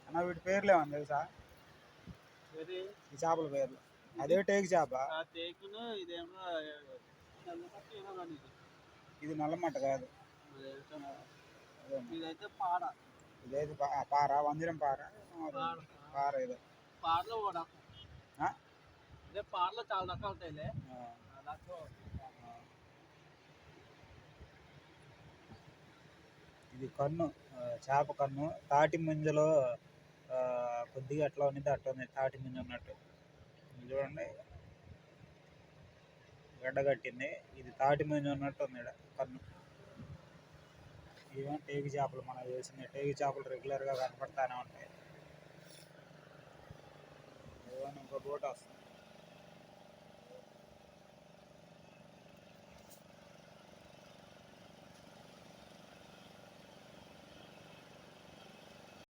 అన్న వీటి పేర్లు ఏమన్నా తెలుసా? ఈ చేపల పేర్లు అదే టేకు చేప. టేకును ఇదేమో ఇది నల్లమట్ట కాదు, ఇదైతే పాడ. ఇదైతే పార, వంజరం పార, పార ఏదో పాటలో కూడా ఇదే పాటలో చాలా రకాలు ఉంటాయిలే. ఇది కన్ను, చేప కన్ను. తాటి ముంజలో కొద్దిగా అట్లా ఉన్నది, అట్లా ఉంది తాటి ముంజ ఉన్నట్టు. చూడండి గడ్డ కట్టింది, ఇది తాటి ముంజ ఉన్నట్టు ఉంది కన్ను. ఇవేమో టేకు చేపలు. మనకు తెలిసిన టేకు చేపలు రెగ్యులర్గా కనపడతానే ఉంటాయి. ఇంకో బోట్ వస్తుంది.